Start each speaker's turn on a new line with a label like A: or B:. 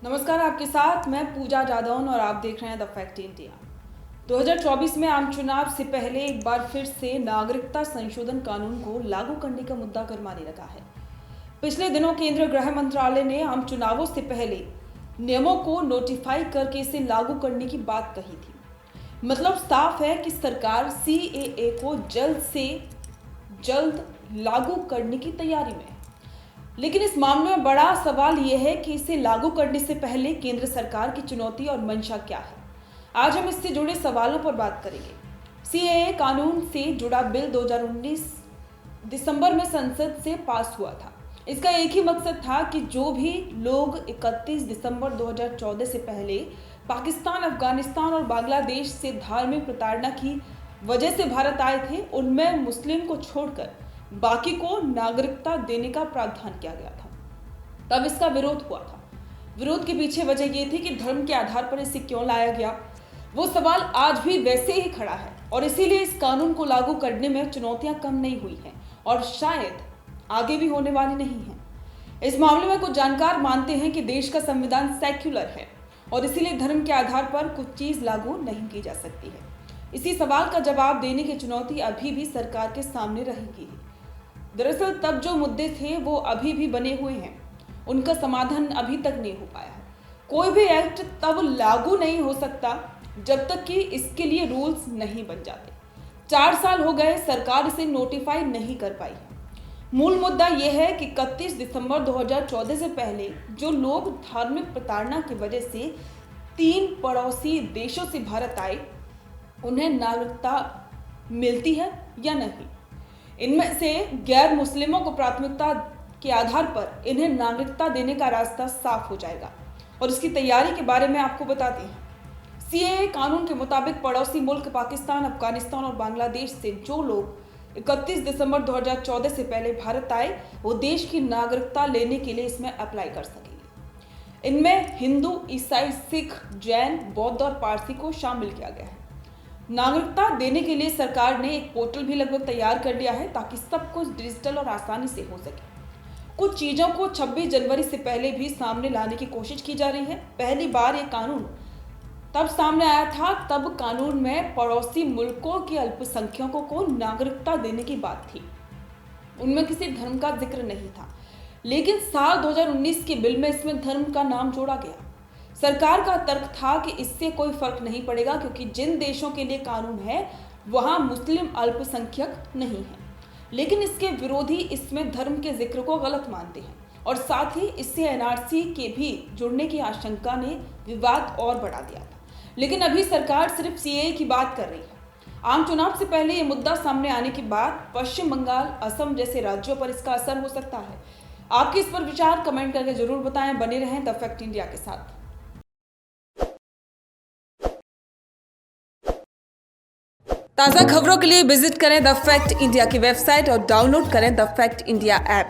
A: नमस्कार, आपके साथ मैं पूजा जादौन और आप देख रहे हैं द फैक्ट इंडिया। 2024 में आम चुनाव से पहले एक बार फिर से नागरिकता संशोधन कानून को लागू करने का मुद्दा गरमाने लगा है। पिछले दिनों केंद्रीय गृह मंत्रालय ने आम चुनावों से पहले नियमों को नोटिफाई करके इसे लागू करने की बात कही थी। मतलब साफ है कि सरकार CAA को जल्द से जल्द लागू करने की तैयारी में है। लेकिन इस मामले में बड़ा सवाल यह है कि इसे लागू करने से पहले केंद्र सरकार की चुनौती और मंशा क्या है। आज हम इससे जुड़े सवालों पर बात करेंगे। CAA कानून से जुड़ा बिल 2019 दिसंबर में संसद से पास हुआ था। इसका एक ही मकसद था कि जो भी लोग 31 दिसंबर 2014 से पहले पाकिस्तान, अफगानिस्तान और बांग्लादेश से धार्मिक प्रताड़ना की वजह से भारत आए थे, उनमें मुस्लिम को छोड़कर बाकी को नागरिकता देने का प्रावधान किया गया था। तब इसका विरोध हुआ था। विरोध के पीछे वजह यह थी कि धर्म के आधार पर इसे क्यों लाया गया। वो सवाल आज भी वैसे ही खड़ा है और इसीलिए इस कानून को लागू करने में चुनौतियां कम नहीं हुई हैं और शायद आगे भी होने वाली नहीं है। इस मामले में कुछ जानकार मानते हैं कि देश का संविधान सेक्युलर है और इसीलिए धर्म के आधार पर कुछ चीज लागू नहीं की जा सकती है। इसी सवाल का जवाब देने की चुनौती अभी भी सरकार के सामने रहेगी। दरअसल तब जो मुद्दे थे वो अभी भी बने हुए हैं, उनका समाधान अभी तक नहीं हो पाया है। कोई भी एक्ट तब लागू नहीं हो सकता जब तक कि इसके लिए रूल्स नहीं बन जाते। 4 साल हो गए, सरकार इसे नोटिफाई नहीं कर पाई है। मूल मुद्दा यह है कि 31 दिसंबर 2014 से पहले जो लोग धार्मिक प्रताड़ना की वजह से 3 पड़ोसी देशों से भारत आए, उन्हें नागरिकता मिलती है या नहीं। इनमें से गैर मुस्लिमों को प्राथमिकता के आधार पर इन्हें नागरिकता देने का रास्ता साफ हो जाएगा और इसकी तैयारी के बारे में आपको बताते हैं। CAA कानून के मुताबिक पड़ोसी मुल्क पाकिस्तान, अफगानिस्तान और बांग्लादेश से जो लोग 31 दिसंबर 2014 से पहले भारत आए, वो देश की नागरिकता लेने के लिए इसमें अप्लाई कर सकेंगे। इनमें हिंदू, ईसाई, सिख, जैन, बौद्ध और पारसी को शामिल किया गया है। नागरिकता देने के लिए सरकार ने एक पोर्टल भी लगभग तैयार कर लिया है ताकि सब कुछ डिजिटल और आसानी से हो सके। कुछ चीजों को 26 जनवरी से पहले भी सामने लाने की कोशिश की जा रही है। पहली बार ये कानून तब सामने आया था, तब कानून में पड़ोसी मुल्कों के अल्पसंख्यकों को नागरिकता देने की बात थी। उनमें किसी धर्म का जिक्र नहीं था, लेकिन साल 2019 के बिल में इसमें धर्म का नाम जोड़ा गया। सरकार का तर्क था कि इससे कोई फर्क नहीं पड़ेगा क्योंकि जिन देशों के लिए कानून है वहां मुस्लिम अल्पसंख्यक नहीं है। लेकिन इसके विरोधी इसमें धर्म के जिक्र को गलत मानते हैं और साथ ही इससे NRC के भी जुड़ने की आशंका ने विवाद और बढ़ा दिया था। लेकिन अभी सरकार सिर्फ CAA की बात कर रही है। आम चुनाव से पहले ये मुद्दा सामने आने के बाद पश्चिम बंगाल, असम जैसे राज्यों पर इसका असर हो सकता है। आपके इस पर विचार कमेंट करके जरूर बताएं। बने रहें द फैक्ट इंडिया के साथ। ताज़ा खबरों के लिए विजिट करें द फैक्ट इंडिया की वेबसाइट और डाउनलोड करें द फैक्ट इंडिया ऐप।